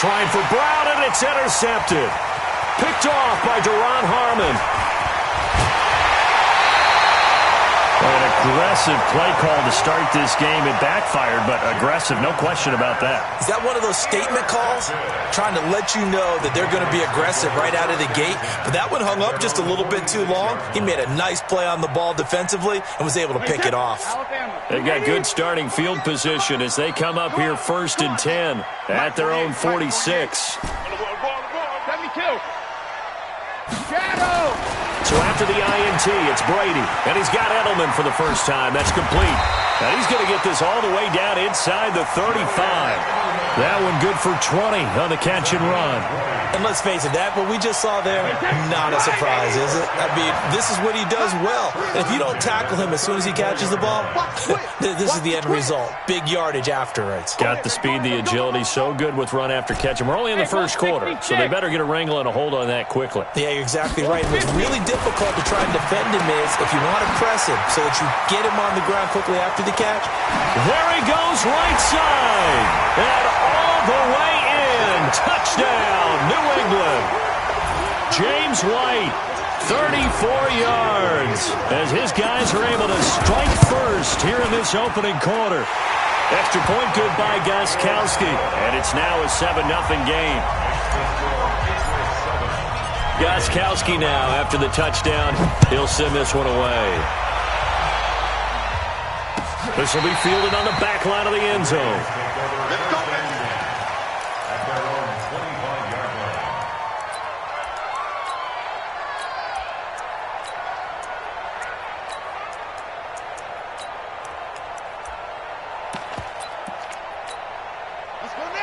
trying for Brown, and it's intercepted. Picked off by Duron Harmon. An aggressive play call to start this game. It backfired, but aggressive, no question about that. Is that one of those statement calls? Trying to let you know that they're going to be aggressive right out of the gate. But that one hung up just a little bit too long. He made a nice play on the ball defensively and was able to pick it off. They've got good starting field position as they come up here 1st and 10 at their own 46. So after the INT, it's Brady, and he's got Edelman for the first time. That's complete. Now he's going to get this all the way down inside the 35. That one good for 20 on the catch and run. And let's face it, that what we just saw there, not a surprise, is it? I mean, this is what he does well. And if you don't tackle him as soon as he catches the ball, this is the end result. Big yardage afterwards. Got the speed, the agility, so good with run after catch. And we're only in the first quarter, so they better get a wrangle and a hold on that quickly. Yeah, you're exactly right. And what's really difficult to try and defend him is if you want to press him so that you get him on the ground quickly after the catch. There he goes, right side. And all the way in. Touchdown, New England. James White, 34 yards. As his guys are able to strike first here in this opening quarter. Extra point good by Gostkowski. And it's now a 7-0 game. Gostkowski now, after the touchdown, he'll send this one away. This will be fielded on the back line of the end zone.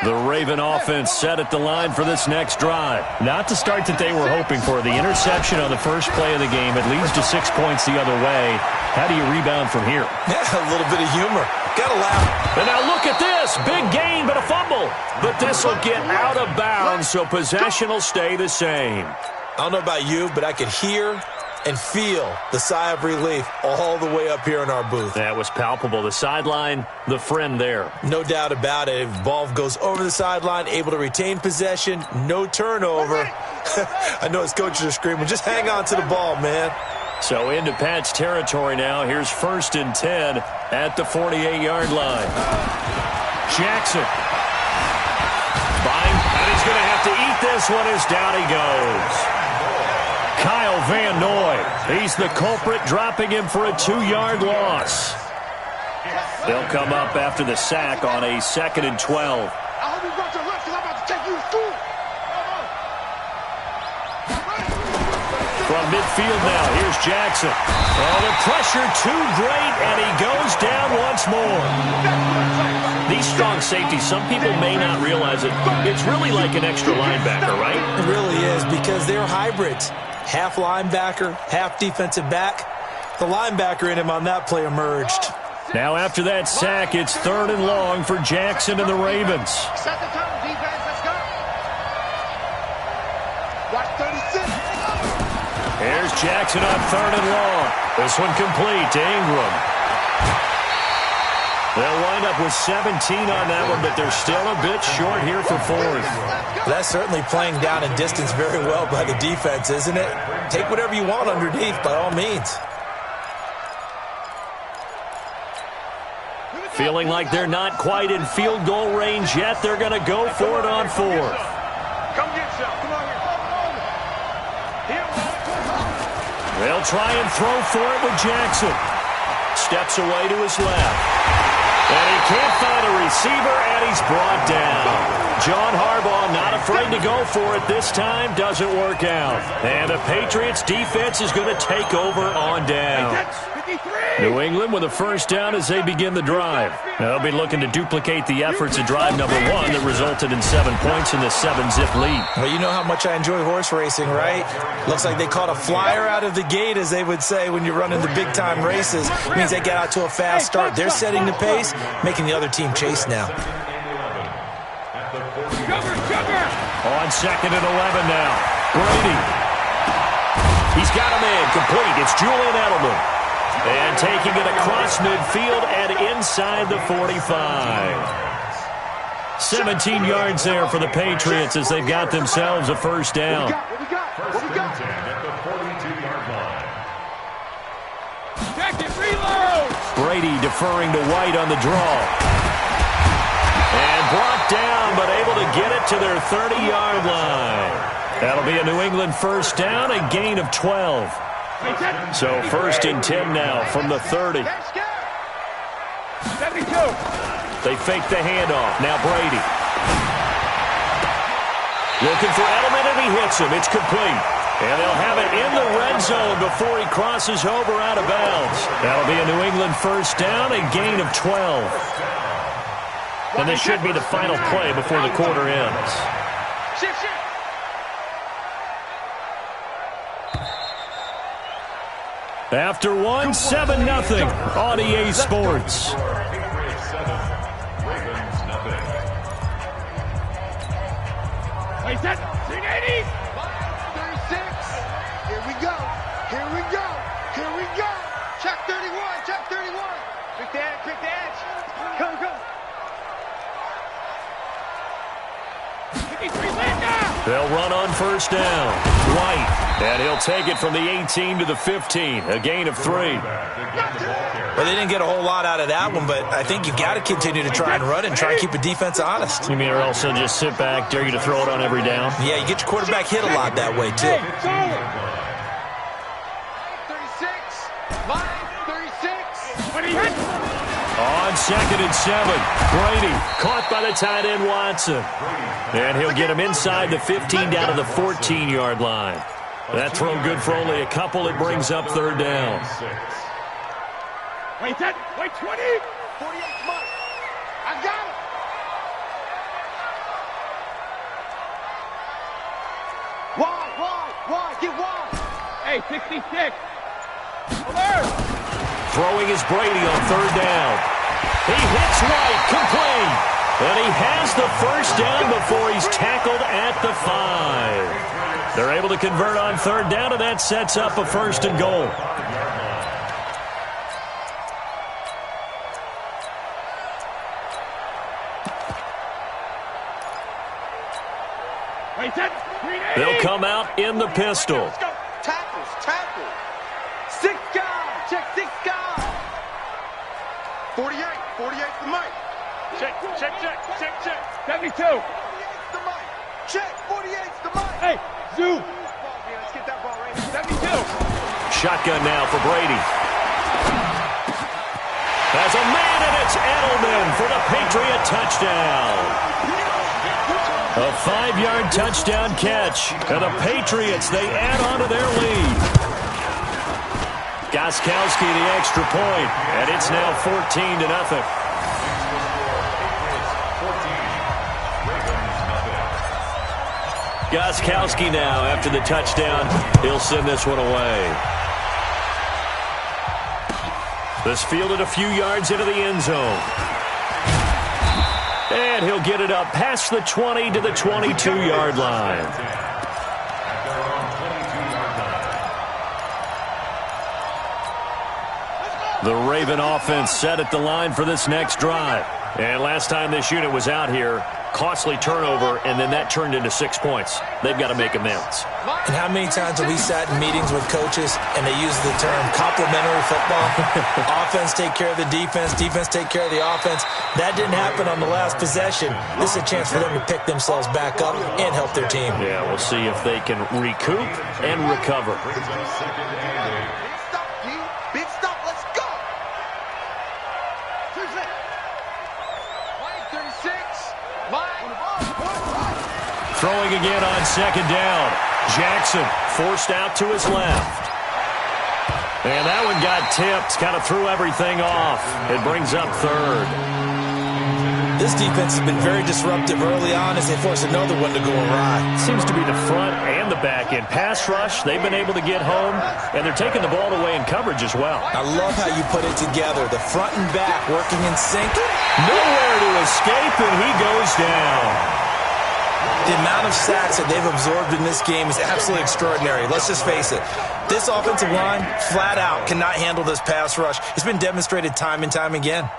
The Raven offense set at the line for this next drive. Not the start that they were hoping for. The interception on the first play of the game. It leads to 6 points the other way. How do you rebound from here? Yeah, a little bit of humor. Gotta laugh. And now look at this. Big gain, but a fumble. But this will get out of bounds, so possession will stay the same. I don't know about you, but I could hear and feel the sigh of relief all the way up here in our booth. That was palpable. The sideline, the friend there. No doubt about it. If the ball goes over the sideline, able to retain possession, no turnover. I know his coaches are screaming, just hang on to the ball, man. So into Pat's territory now. Here's 1st and 10 at the 48-yard line. Jackson. Buying, and he's going to have to eat this one as down he goes. Kyle Van Noy, he's the culprit, dropping him for a 2-yard loss. They'll come up after the sack on a 2nd and 12. From midfield now, here's Jackson. Oh, the pressure too great, and he goes down once more. These strong safeties, some people may not realize it. It's really like an extra linebacker, right? It really is, because they're hybrids. Half linebacker, half defensive back. The linebacker in him on that play emerged. Now after that sack, it's 3rd and long for Jackson and the Ravens. Set the tone, defense, let's go. Watch 36. Here's Jackson on 3rd and long. This one complete to Ingram. They'll wind up with 17 on that one, but they're still a bit short here for 4th. That's certainly playing down in distance very well by the defense, isn't it? Take whatever you want underneath, by all means. Feeling like they're not quite in field goal range yet. They're going to go for it on 4th. Come get some. Come on here. They'll try and throw for it with Jackson. Steps away to his left. And he can't find a receiver, and he's brought down. John Harbaugh not afraid to go for it this time. Doesn't work out. And the Patriots defense is going to take over on down. New England with a first down as they begin the drive. They'll be looking to duplicate the efforts of drive number 1 that resulted in 7 points in the 7-zip lead. Well, you know how much I enjoy horse racing, right? Looks like they caught a flyer out of the gate, as they would say when you're running the big-time races. It means they get out to a fast start. They're setting the pace, making the other team chase now. On 2nd and 11 now. Brady. He's got a man complete. It's Julian Edelman. And taking it across midfield and inside the 45. 17 yards there for the Patriots as they've got themselves a first down. What we got? At the 42-yard line. Check it, reload! Brady deferring to White on the draw. And brought down, but able to get it to their 30-yard line. That'll be a New England first down, a gain of 12. So first and 10 now from the 30. 72. They fake the handoff. Now Brady. Looking for Edelman, and he hits him. It's complete. And they'll have it in the red zone before he crosses over out of bounds. That'll be a New England first down, a gain of 12. And this should be the final play before the quarter ends. Shift. After one, 7-0 on EA Sports. Wait, set. 380. 36. Here we go. Check 31. Quick the edge. Go. 53, Linda. They'll run on first down. White. And he'll take it from the 18 to the 15. A gain of 3. Well, they didn't get a whole lot out of that one, but I think you got to continue to try and run and try and keep the defense honest. You mean or else they'll just sit back, dare you to throw it on every down? Yeah, you get your quarterback hit a lot that way, too. 36. Line 36. When he hits. On 2nd and 7, Brady caught by the tight end Watson. And he'll get him inside the 15 down to the 14-yard line. That throw good for only a couple. It brings up third down. Wait, set. Wait, 20. 48 Mike. I got it. Wide. Get wide. Hey, 66. Alert. Throwing is Brady on third down. He hits White, complete. And he has the first down before he's tackled at the 5. They're able to convert on third down, and that sets up a first and goal. Wait, set. 380. They'll come out in the pistol. Let's go. Tackle. 6 guys. Check 6 guys. 48 for Mike. Check. 72. 48's the Mike. Check. 48's the Mike. Hey, zoom. Let's get that ball right here. 72. Shotgun now for Brady. Has a man, and it's Edelman for the Patriot touchdown. A 5-yard touchdown catch. And the Patriots, they add on to their lead. Gostkowski the extra point, and it's now 14-0. Gostkowski now, after the touchdown, he'll send this one away. This fielded a few yards into the end zone. And he'll get it up past the 20 to the 22-yard line. The Raven offense set at the line for this next drive. And last time this unit was out here, costly turnover, and then that turned into 6 points. They've got to make amends. And how many times have we sat in meetings with coaches and they use the term complementary football? Offense take care of the defense take care of the offense. That didn't happen on the last possession. This is a chance for them to pick themselves back up and help their team. Yeah, we'll see if they can recoup and recover. Big stop. Let's go. Throwing again on second down. Jackson forced out to his left. And that one got tipped, kind of threw everything off. It brings up third. This defense has been very disruptive early on as they force another one to go awry. Seems to be the front and the back end. Pass rush, they've been able to get home, and they're taking the ball away in coverage as well. I love how you put it together. The front and back working in sync. Nowhere to escape, and he goes down. The amount of sacks that they've absorbed in this game is absolutely extraordinary. Let's just face it. This offensive line, flat out, cannot handle this pass rush. It's been demonstrated time and time again.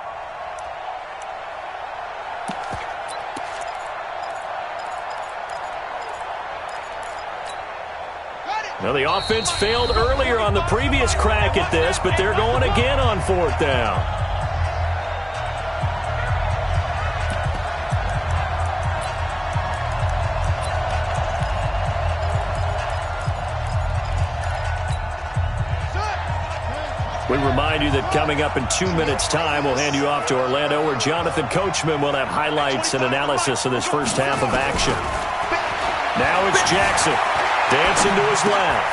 Now, the offense failed earlier on the previous crack at this, but they're going again on 4th down. We remind you that coming up in 2 minutes' time, we'll hand you off to Orlando, where Jonathan Coachman will have highlights and analysis of this first half of action. Now it's Jackson, dancing to his left.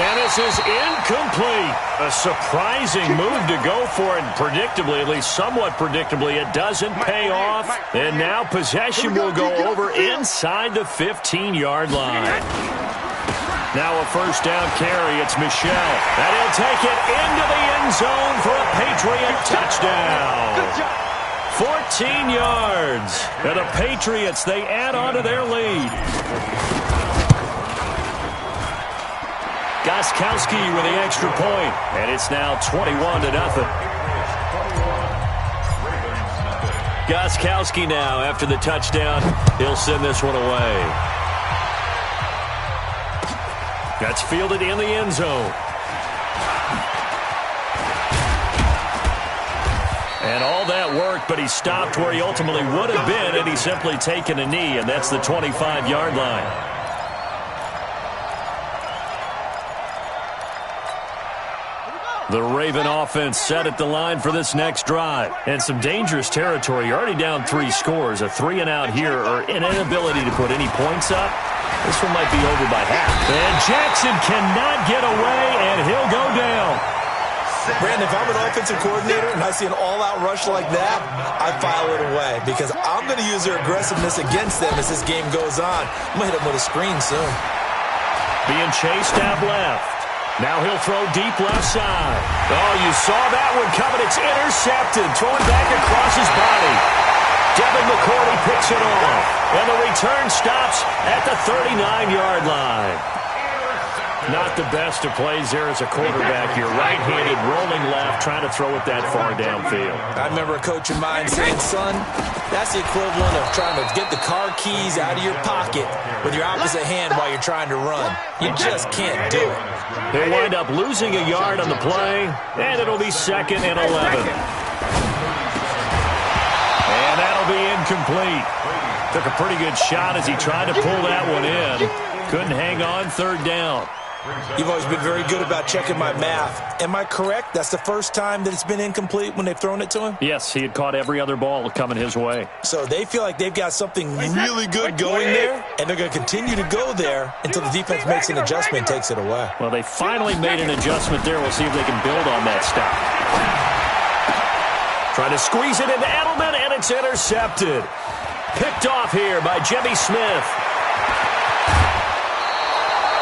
And this is incomplete. A surprising move to go for it, and predictably, at least somewhat predictably, it doesn't pay off. And now possession will go over inside the 15-yard line. Now a first down carry. It's Michel. And he'll take it into the end zone for a Patriot touchdown. 14 yards. And the Patriots, they add on to their lead. Gostkowski with the extra point. And it's now 21-0. Gostkowski now, after the touchdown, he'll send this one away. That's fielded in the end zone. And all that worked, but he stopped where he ultimately would have been, and he's simply taken a knee, and that's the 25-yard line. The Raven offense set at the line for this next drive. And some dangerous territory. You're already down 3 scores. A 3-and-out here, or an inability to put any points up. This one might be over by half. And Jackson cannot get away, and he'll go down. Brandon, if I'm an offensive coordinator and I see an all-out rush like that, I file it away because I'm going to use their aggressiveness against them as this game goes on. I'm going to hit them with a screen soon. Being chased out left. Now he'll throw deep left side. Oh, you saw that one coming. It's intercepted. Thrown back across his body. Devin McCourty picks it off. And the return stops at the 39-yard line. Not the best of plays there as a quarterback. You're right-handed, rolling left, trying to throw it that far downfield. I remember a coach of mine saying, son, that's the equivalent of trying to get the car keys out of your pocket with your opposite hand while you're trying to run. You just can't do it. They wind up losing a yard on the play, and it'll be 2nd and 11. And that'll be incomplete. Took a pretty good shot as he tried to pull that one in. Couldn't hang on 3rd down. You've always been very good about checking my math. Am I correct? That's the first time that it's been incomplete when they've thrown it to him? Yes, he had caught every other ball coming his way. So they feel like they've got something really good going there, and they're going to continue to go there until the defense makes an adjustment and takes it away. Well, they finally made an adjustment there. We'll see if they can build on that stop. Trying to squeeze it into Edelman, and it's intercepted. Picked off here by Jimmy Smith.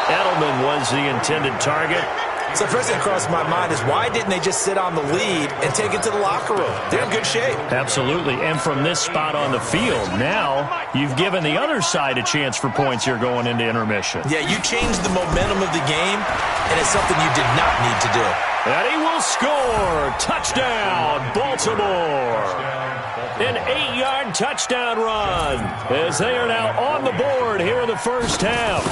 Edelman was the intended target. So the first thing that crossed my mind is why didn't they just sit on the lead and take it to the locker room? They're in good shape. Absolutely. And from this spot on the field, now you've given the other side a chance for points here going into intermission. Yeah, you changed the momentum of the game, and it's something you did not need to do. And he will score. Touchdown, Baltimore. An 8-yard touchdown run as they are now on the board here in the first half.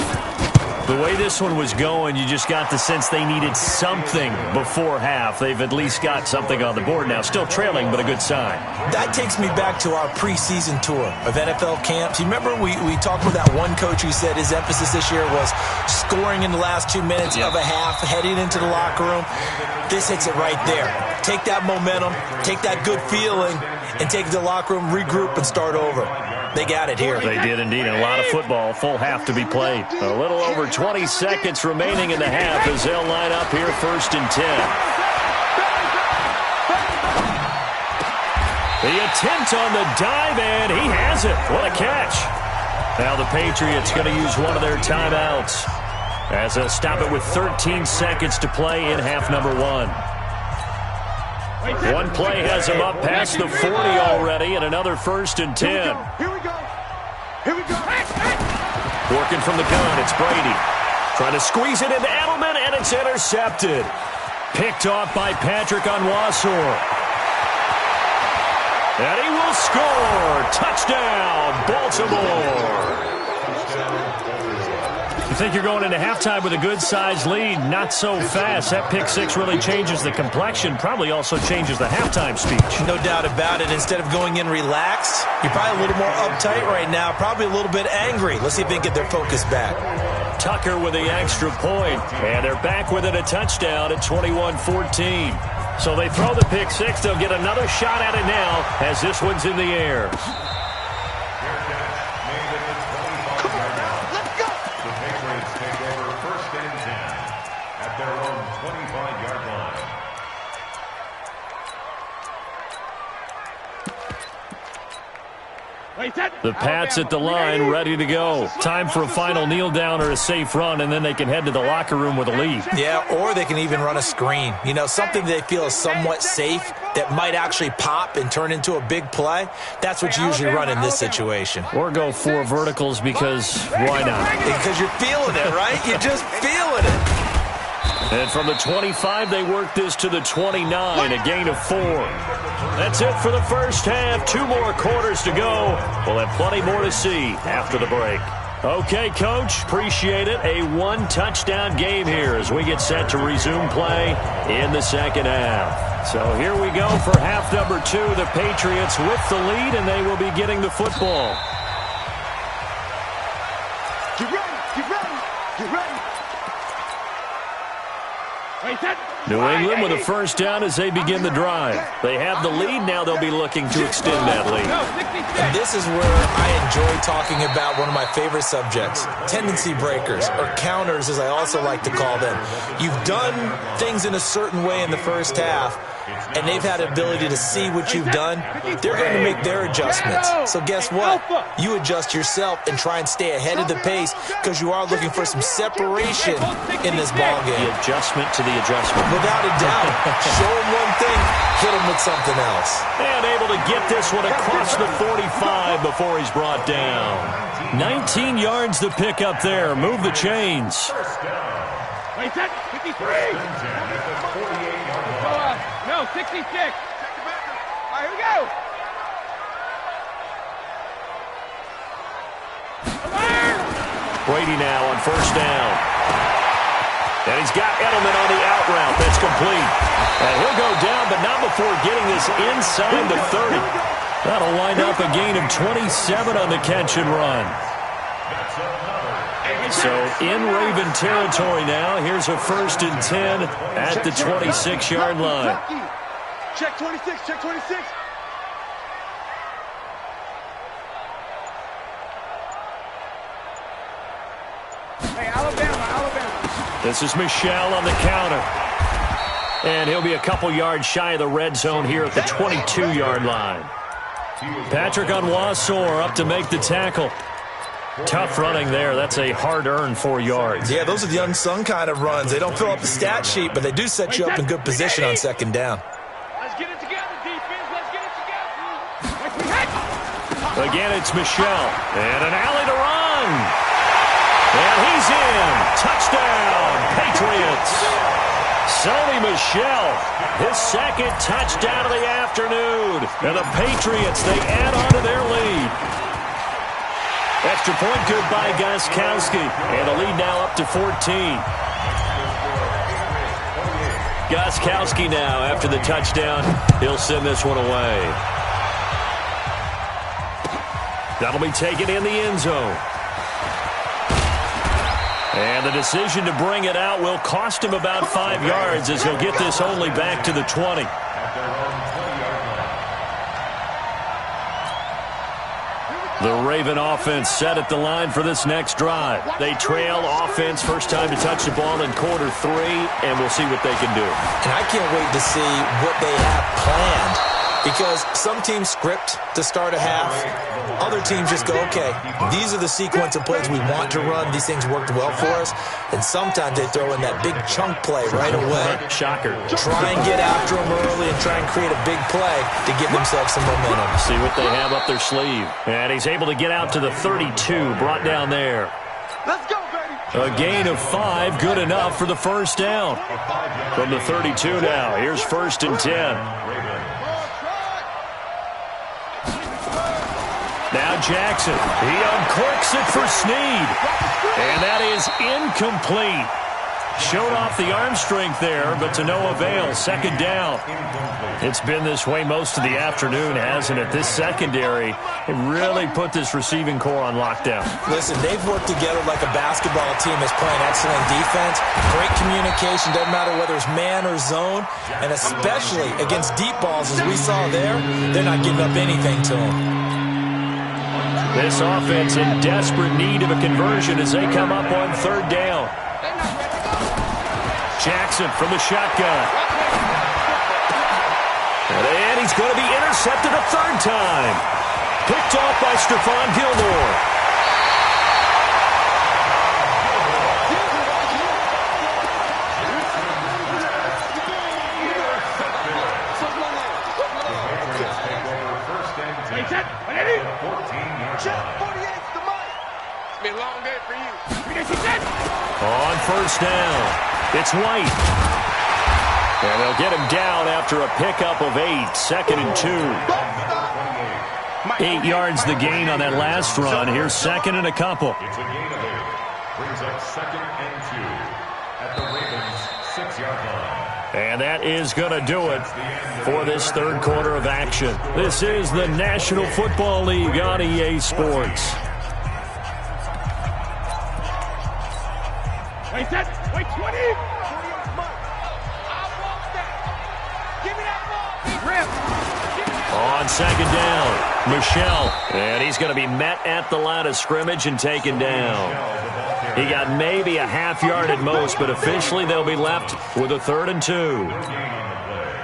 The way this one was going, you just got the sense they needed something before half. They've at least got something on the board now. Still trailing, but a good sign. That takes me back to our preseason tour of NFL camps. You remember we talked with that one coach who said his emphasis this year was scoring in the last 2 minutes of a half, heading into the locker room. This hits it right there. Take that momentum, take that good feeling, and take it to the locker room, regroup, and start over. They got it here. They did indeed. And a lot of football, full half to be played. A little over 20 seconds remaining in the half as they'll line up here 1st and 10. The attempt on the dive, and he has it. What a catch. Now the Patriots going to use one of their timeouts as they'll stop it with 13 seconds to play in half number 1. One play has him up past the 40 already, and another 1st and 10. Here we go. Here we go. Working from the gun, it's Brady. Trying to squeeze it into Edelman, and it's intercepted. Picked off by Patrick Onwuasor. And he will score. Touchdown, Baltimore. think you're going into halftime with a good-sized lead. Not so fast. That pick six really changes the complexion, probably also changes the halftime speech. No doubt about it. Instead of going in relaxed, you're probably a little more uptight right now, probably a little bit angry. Let's see if they can get their focus back. Tucker with the extra point, and they're back within a touchdown at 21-14. So they throw the pick six. They'll get another shot at it now as this one's in the air. The Pats at the line, ready to go. Time for a final kneel down or a safe run, and then they can head to the locker room with a lead. Yeah, or they can even run a screen. You know, something they feel is somewhat safe that might actually pop and turn into a big play. That's what you usually run in this situation. Or go four verticals because why not? Because you're feeling it, right? You're just feeling it. And from the 25, they work this to the 29, a gain of 4. That's it for the first half. 2 more quarters to go. We'll have plenty more to see after the break. Okay, Coach, appreciate it. A one-touchdown game here as we get set to resume play in the second half. So here we go for half number 2. The Patriots with the lead, and they will be getting the football. Get ready, get ready, get ready. New England with a first down as they begin the drive. They have the lead. Now they'll be looking to extend that lead. And this is where I enjoy talking about one of my favorite subjects, tendency breakers, or counters as I also like to call them. You've done things in a certain way in the first half, and they've had the ability to see what you've done. They're going to make their adjustments. So guess what? You adjust yourself and try and stay ahead of the pace because you are looking for some separation in this ballgame. The adjustment to the adjustment. Without a doubt. Show them one thing, hit them with something else. And able to get this one across the 45 before he's brought down. 19 yards to pick up there. Move the chains. Wait, set, 53. No, 66. All right, here we go. Brady now on first down. And he's got Edelman on the out route. That's complete. And he'll go down, but not before getting this inside the 30. That'll wind up a gain of 27 on the catch and run. So in Raven territory now. Here's a 1st and 10 at the 26-yard line. Check 26, check 26. Hey, Alabama. This is Michelle on the counter. And he'll be a couple yards shy of the red zone here at the 22-yard line. Patrick Onwuasor up to make the tackle. Tough running there. That's a hard-earned 4 yards. Yeah, those are the unsung kind of runs. They don't fill up the stat sheet, but they do set you up in good position on second down. Let's get it together, defense. Let's get it together. Again, it's Michelle. And an alley to run. And he's in. Touchdown, Patriots. Sony Michel, his second touchdown of the afternoon. And the Patriots, they add on to their lead. Extra point good by Gostkowski. And the lead now up to 14. Gostkowski now, after the touchdown, he'll send this one away. That'll be taken in the end zone. And the decision to bring it out will cost him about 5 yards as he'll get this only back to the 20. The Raven offense set at the line for this next drive. They trail offense, first time to touch the ball in quarter 3, and we'll see what they can do. And I can't wait to see what they have planned. Because some teams script to start a half. Other teams just go, okay, these are the sequence of plays we want to run. These things worked well for us. And sometimes they throw in that big chunk play right away. Shocker. Try and get after them early and try and create a big play to give themselves some momentum. See what they have up their sleeve. And he's able to get out to the 32, brought down there. Let's go, baby. A gain of 5, good enough for the first down. From the 32 now, here's 1st and 10. Now Jackson. He uncorks it for Snead. And that is incomplete. Showed off the arm strength there, but to no avail. Second down. It's been this way most of the afternoon, hasn't it? This secondary, it really put this receiving core on lockdown. Listen, they've worked together like a basketball team that's playing excellent defense. Great communication, doesn't matter whether it's man or zone. And especially against deep balls, as we saw there, they're not giving up anything to them. This offense in desperate need of a conversion as they come up on third down. Jackson from the shotgun. And he's going to be intercepted a third time. Picked off by Stephon Gilmore. On first down. It's White. And they'll get him down after a pickup of 8. 2nd and 2. 8 yards the gain on that last run. Here's 2nd and a couple. It's a gain of 8. Brings up 2nd and 2 at the Ravens' 6-yard line. And that is going to do it for this third quarter of action. This is the National Football League on EA Sports. Wait, set. Wait, 20. On second down, Michelle. And he's going to be met at the line of scrimmage and taken down. He got maybe a half yard at most, but officially they'll be left with a 3rd and 2.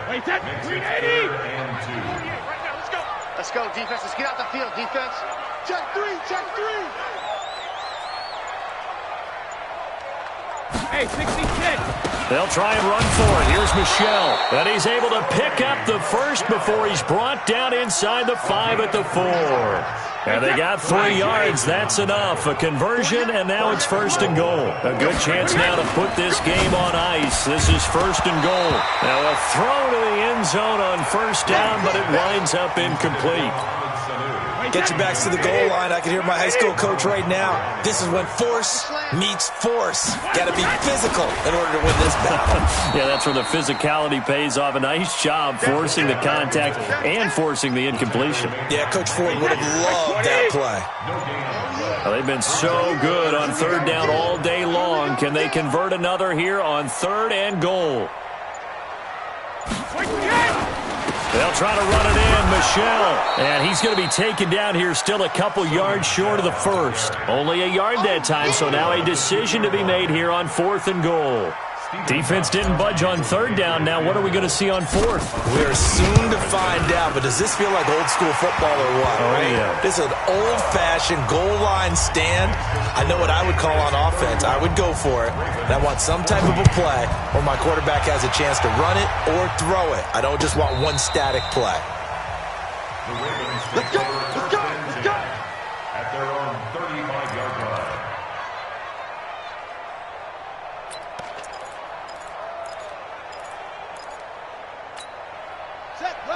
Wait, set. 380. Let's go, defense. Let's get out the field, defense. Check 3, check 3. Hey, 66. They'll try and run for it. Here's Michelle. And he's able to pick up the first before he's brought down inside the 5 at the 4. And they got 3 yards. That's enough. A conversion, and now it's 1st and goal. A good chance now to put this game on ice. This is 1st and goal. Now a throw to the end zone on first down, but it winds up incomplete. Get your backs to the goal line. I can hear my high school coach right now. This is when force meets force. Got to be physical in order to win this battle. Yeah, that's where the physicality pays off. A nice job forcing the contact and forcing the incompletion. Yeah, Coach Ford would have loved that play. Well, they've been so good on third down all day long. Can they convert another here on 3rd and goal? They'll try to run it in, Michelle. And he's going to be taken down here still a couple yards short of the 1st. Only a yard that time, so now a decision to be made here on 4th and goal. Defense didn't budge on 3rd down. Now what are we going to see on 4th? We're soon to find out, but does this feel like old school football or what? Oh, right? Yeah. This is an old-fashioned goal line stand. I know what I would call on offense. I would go for it. And I want some type of a play where my quarterback has a chance to run it or throw it. I don't just want one static play. Let's go, let's go, let's go. At their own 35-yard line.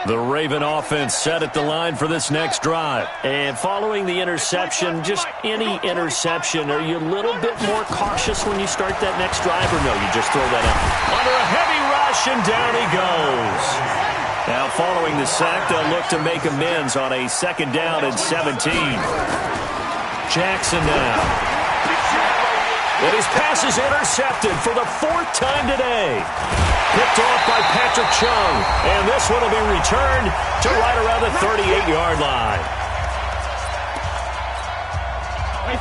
The Raven offense set at the line for this next drive. And following the interception, just any interception, are you a little bit more cautious when you start that next drive, or no, you just throw that out? Under a heavy rush, and down he goes. Now following the sack, they'll look to make amends on a 2nd down and 17. Jackson now. And his pass is intercepted for the 4th time today. Picked off by Patrick Chung. And this one will be returned to right around the 38-yard line.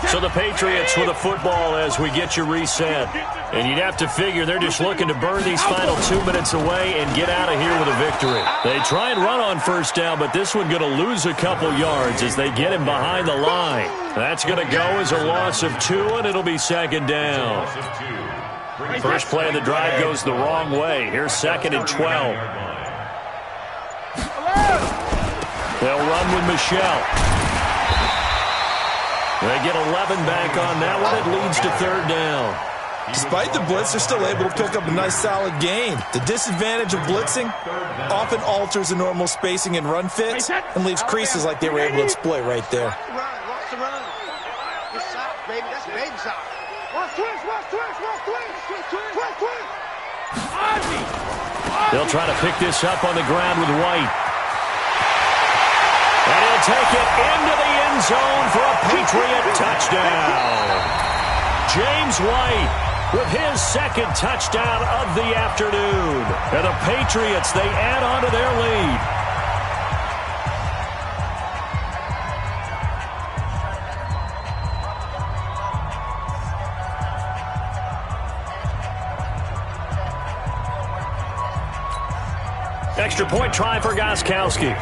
So the Patriots with a football as we get you reset. And you'd have to figure they're just looking to burn these final 2 minutes away and get out of here with a victory. They try and run on first down, but this one going to lose a couple yards as they get him behind the line. That's going to go as a loss of 2, and it'll be 2nd down. First play of the drive goes the wrong way. Here's 2nd and 12. They'll run with Michelle. They get 11 back on that one. It leads to 3rd down. Despite the blitz, they're still able to pick up a nice, solid gain. The disadvantage of blitzing often alters the normal spacing and run fits and leaves creases like they were able to exploit right there. It's socks, baby. That's baby socks. Watch twist, watch twist, watch twist. Twist, twist. Ozzy. They'll try to pick this up on the ground with White. And he'll take it into the end zone for a Patriot touchdown. James White with his second touchdown of the afternoon. And the Patriots, they add on to their lead. Extra point try for Gostkowski.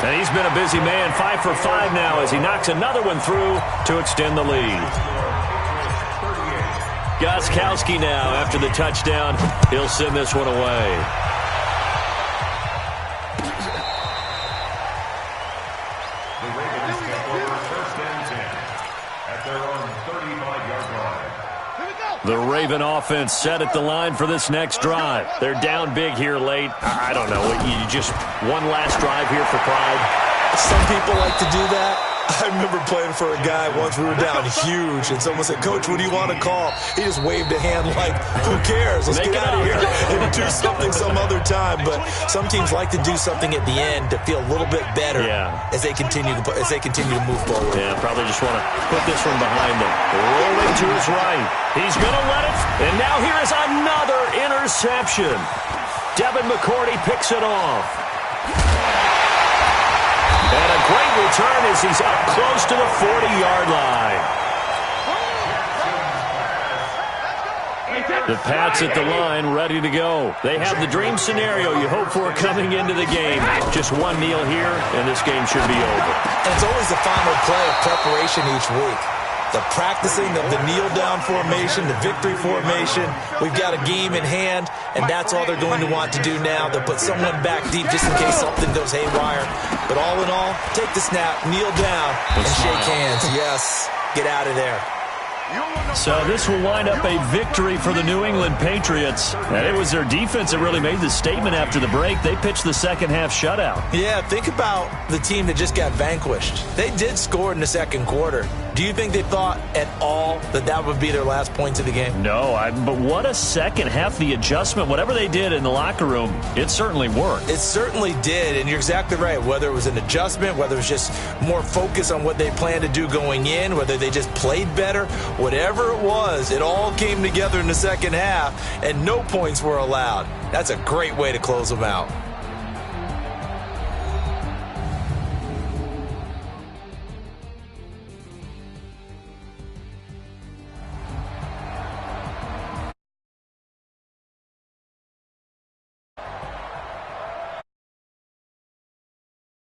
And he's been a busy man, 5 for 5 now as he knocks another one through to extend the lead. Gostkowski now, after the touchdown, he'll send this one away. The Ravens take over 1st and 10 at their own 35-yard line. The Raven offense set at the line for this next drive. They're down big here late. I don't know. You just one last drive here for pride. Some people like to do that. I remember playing for a guy once. We were down huge, and someone said, "Coach, what do you want to call?" He just waved a hand like, "Who cares? Let's get out of here and do something some other time." But some teams like to do something at the end to feel a little bit better as they continue to move forward. Yeah, probably just want to put this one behind them. Rolling to his right. He's going to let it. And now here is another interception. Devin McCourty picks it off. And a great return as he's up close to the 40-yard line. The Pats at the line, ready to go. They have the dream scenario you hope for coming into the game. Just one kneel here, and this game should be over. And it's always the final play of preparation each week. The practicing of the kneel-down formation, the victory formation. We've got a game in hand, and that's all they're going to want to do now. They'll put someone back deep just in case something goes haywire. But all in all, take the snap, kneel down, and shake hands. Yes, get out of there. So this will wind up a victory for the New England Patriots. And it was their defense that really made the statement after the break. They pitched the second-half shutout. Yeah, think about the team that just got vanquished. They did score in the second quarter. Do you think they thought at all that that would be their last points of the game? No, but what a second half. The adjustment, whatever they did in the locker room, it certainly worked. It certainly did, and you're exactly right. Whether it was an adjustment, whether it was just more focus on what they planned to do going in, whether they just played better, whatever it was, it all came together in the second half, and no points were allowed. That's a great way to close them out.